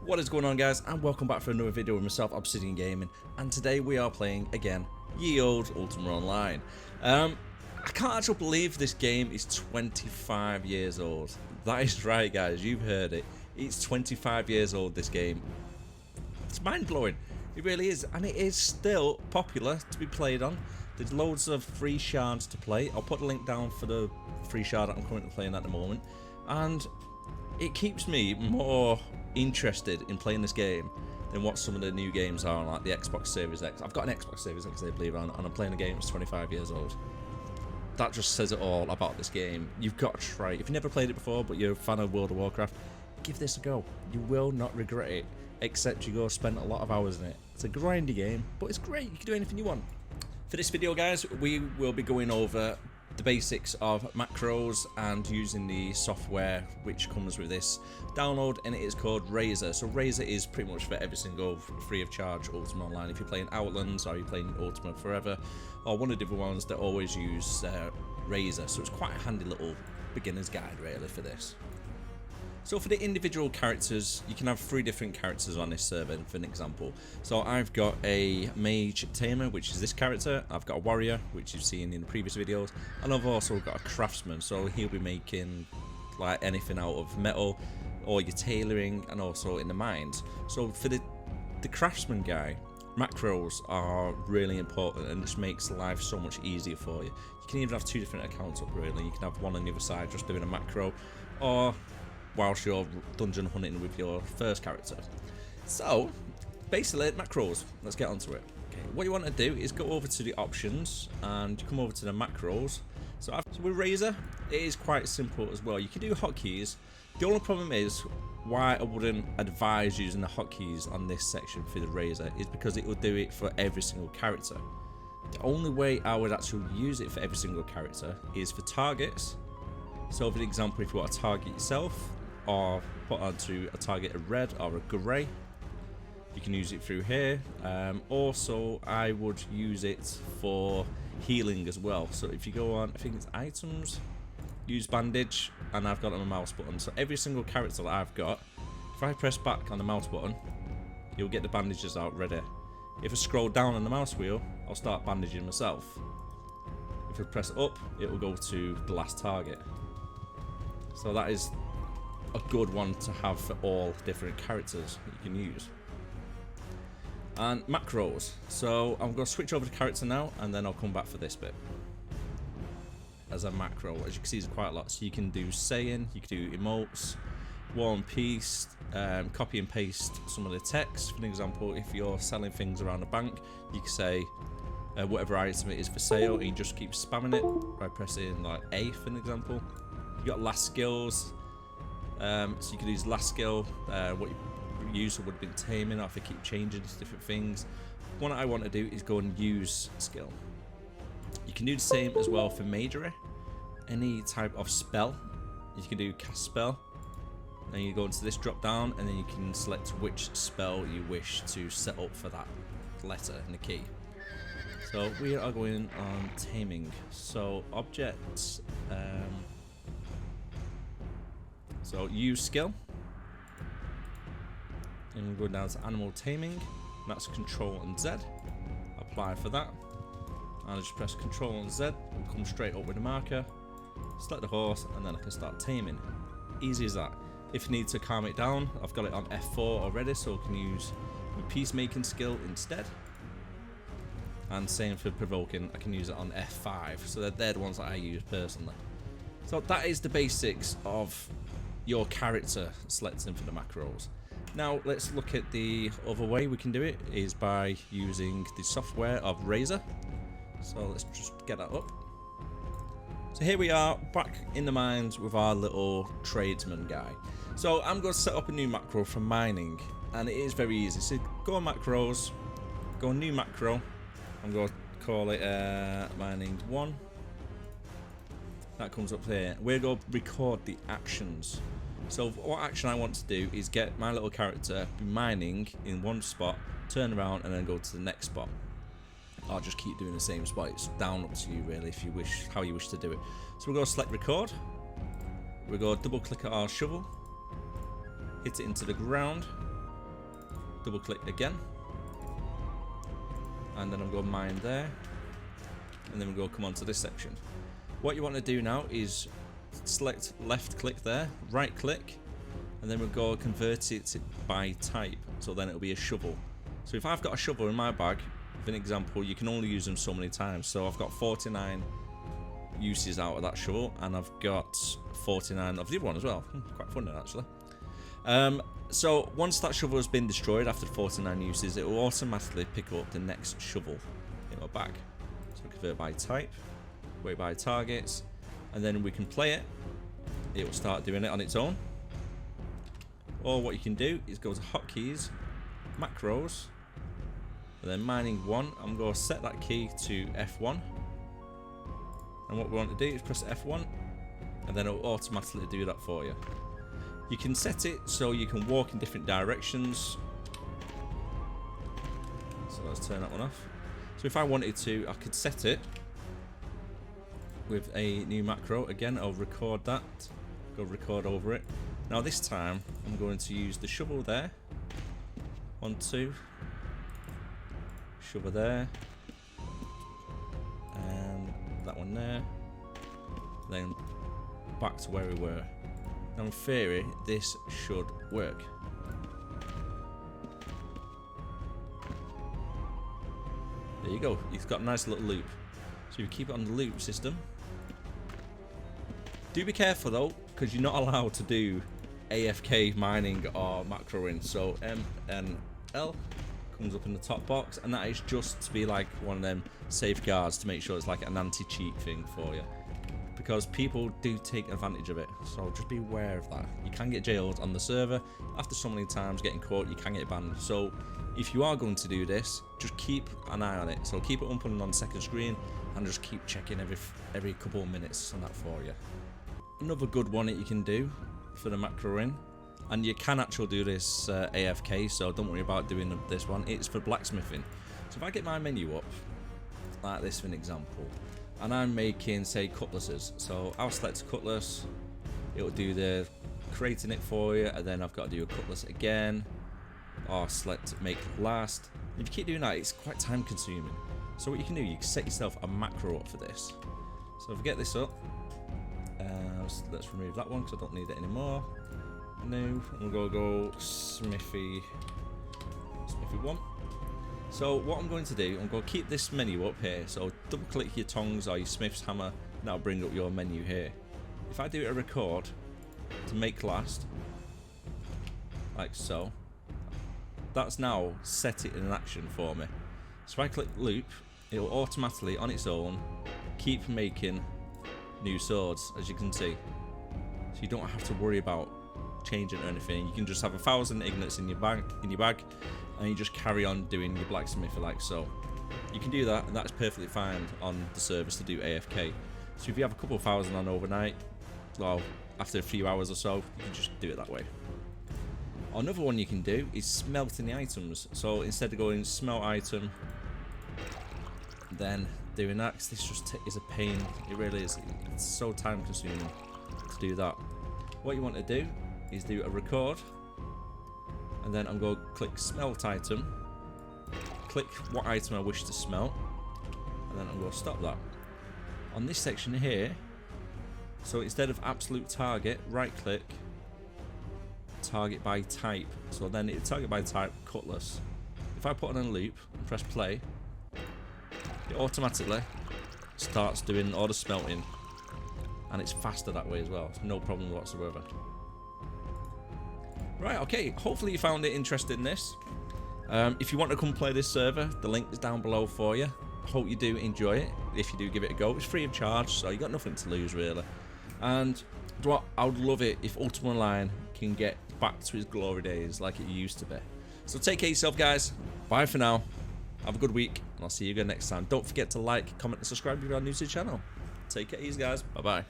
What is going on, guys, and welcome back for another video with myself, Obsidian Gaming, and today we are playing again ye old Ultima Online. I can't actually believe this game is 25 years old. That is right, guys, you've heard it. It's 25 years old, this game. It's mind-blowing. It really is, and it is still popular to be played on. There's loads of free shards to play. I'll put a link down for the free shard that I'm currently playing at the moment, and it keeps me more interested in playing this game than what some of the new games are on, like the Xbox Series X. I've got an Xbox Series X, I believe, and I'm playing a game that's 25 years old. That just says it all about this game. You've got to try it. If you've never played it before, but you're a fan of World of Warcraft, give this a go. You will not regret it, except you go spend a lot of hours in it. It's a grindy game, but it's great. You can do anything you want. For this video, guys, we will be going over the basics of macros and using the software which comes with this download, and it is called Razor. So Razor is pretty much for every single free of charge Ultima Online. If you're playing Outlands or you're playing Ultima Forever or one of the other ones, that always use Razor. So it's quite a handy little beginner's guide really for this. So for the individual characters, you can have 3 different characters on this server, for an example. So I've got a mage tamer, which is this character. I've got a warrior, which you've seen in the previous videos, and I've also got a craftsman. So he'll be making like anything out of metal, or your tailoring, and also in the mines. So for the craftsman guy, macros are really important, and this makes life so much easier for you. You can even have 2 different accounts up really. You can have one on the other side just doing a macro, or whilst you're dungeon hunting with your first character. So basically macros, let's get onto it. Okay, what you want to do is go over to the options and come over to the macros. So with Razor, it is quite simple as well. You can do hotkeys. The only problem is why I wouldn't advise using the hotkeys on this section for the Razor is because it will do it for every single character. The only way I would actually use it for every single character is for targets. So for example, if you want to target yourself, or put onto a target a red or a grey, you can use it through here. Also, I would use it for healing as well. So if you go on, I think it's items, use bandage, and I've got on a mouse button. So every single character that I've got, if I press back on the mouse button, you'll get the bandages out ready. If I scroll down on the mouse wheel, I'll start bandaging myself. If I press up, it will go to the last target. So that is a good one to have for all different characters that you can use. And macros. So I'm going to switch over to character now, and then I'll come back for this bit. As a macro, as you can see, there's quite a lot. So you can do saying, you can do emotes, war and peace, copy and paste some of the text. For an example, if you're selling things around a bank, you can say whatever item it is for sale, and you just keep spamming it by pressing like A, for an example. You got last skills. So you can use last skill, what you use would have been taming, or if they keep changing to different things. One I want to do is go and use skill. You can do the same as well for magery. Any type of spell, you can do cast spell. Then you go into this drop down, and then you can select which spell you wish to set up for that letter in the key. So we are going on taming. So objects. So use skill, and we're going down to animal taming, and that's Control and Z. Apply for that, and I just press Control and Z, we'll come straight up with the marker, select the horse, and then I can start taming. Easy as that. If you need to calm it down, I've got it on F4 already, so I can use my peacemaking skill instead. And same for provoking, I can use it on F5, so they're the ones that I use personally. So that is the basics of your character selecting for the macros. Now let's look at the other way we can do it, is by using the software of Razor. So let's just get that up. So here we are back in the mines with our little tradesman guy. So I'm going to set up a new macro for mining, and it is very easy. So go on macros, go on new macro. I'm going to call it mining 1. That comes up here. We're going to record the actions. So what action I want to do is get my little character be mining in one spot, turn around, and then go to the next spot. I'll just keep doing the same spot. It's down up to you really, if you wish, how you wish to do it. So we're going to select record. We're going to double click at our shovel, hit it into the ground, double click again, and then I'm going to mine there, and then we'll go come on to this section. What you want to do now is select left click there, right click, and then we'll go convert it by type, so then it'll be a shovel. So if I've got a shovel in my bag, for an example, you can only use them so many times. So I've got 49 uses out of that shovel, and I've got 49 of the other one as well. Quite funny actually. So once that shovel has been destroyed after 49 uses, it will automatically pick up the next shovel in my bag. So convert by type, wait by targets, and then we can play it. It will start doing it on its own. Or what you can do is go to hotkeys, macros, and then mining 1. I'm going to set that key to F1. And what we want to do is press F1, and then it will automatically do that for you. You can set it so you can walk in different directions. So let's turn that one off. So if I wanted to, I could set it with a new macro. Again, I'll record that. Go record over it. Now this time, I'm going to use the shovel there. 1, 2. Shovel there. And that one there. Then back to where we were. Now in theory, this should work. There you go. It's got a nice little loop. So you keep it on the loop system. Do be careful though, because you're not allowed to do AFK mining or macroing. So M and L comes up in the top box, and that is just to be like one of them safeguards to make sure it's like an anti-cheat thing for you. Because people do take advantage of it, so just be aware of that. You can get jailed on the server after so many times getting caught. You can get banned. So if you are going to do this, just keep an eye on it. So keep it up and on second screen, and just keep checking every couple of minutes on that for you. Another good one that you can do for the macroing, and you can actually do this AFK, so don't worry about doing this one. It's for blacksmithing. So if I get my menu up like this for an example, and I'm making, say, cutlasses. So I'll select a cutlass, it'll do the creating it for you, and then I've got to do a cutlass again, or select make last. If you keep doing that, it's quite time consuming. So what you can do, you can set yourself a macro up for this. So if I get this up, let's remove that one because I don't need it anymore. No, we're going to go Smithy 1. So what I'm going to do, I'm going to keep this menu up here. So double click your tongs or your Smith's hammer, and that'll bring up your menu here. If I do a record to make last, like so, that's now set it in action for me. So if I click loop, it will automatically on its own keep making new swords, as you can see. So you don't have to worry about changing or anything. You can just have 1,000 ignits in your bag, and you just carry on doing your blacksmith like so. You can do that, and that's perfectly fine on the servers to do AFK. So if you have a couple of thousand on overnight, well, after a few hours or so, you can just do it that way. Another one you can do is smelting the items. So instead of going smelt item, then doing that, 'cause this just is a pain. It really is. It's so time consuming to do that. What you want to do is do a record, and then I'm going to click smelt item, click what item I wish to smelt, and then I'm going to stop that. On this section here, so instead of absolute target, right click, target by type. So then it's target by type cutlass. If I put on a loop and press play, it automatically starts doing all the smelting, and it's faster that way as well. No problem whatsoever. Right, okay, hopefully you found it interesting, this. If you want to come play this server, the link is down below for you. Hope you do enjoy it. If you do give it a go, it's free of charge, so you got nothing to lose really. And what I would love it if Ultima Online can get back to its glory days like it used to be. So take care of yourself, guys. Bye for now. Have a good week, and I'll see you again next time. Don't forget to like, comment, and subscribe if you are new to the channel. Take care, guys. Bye bye.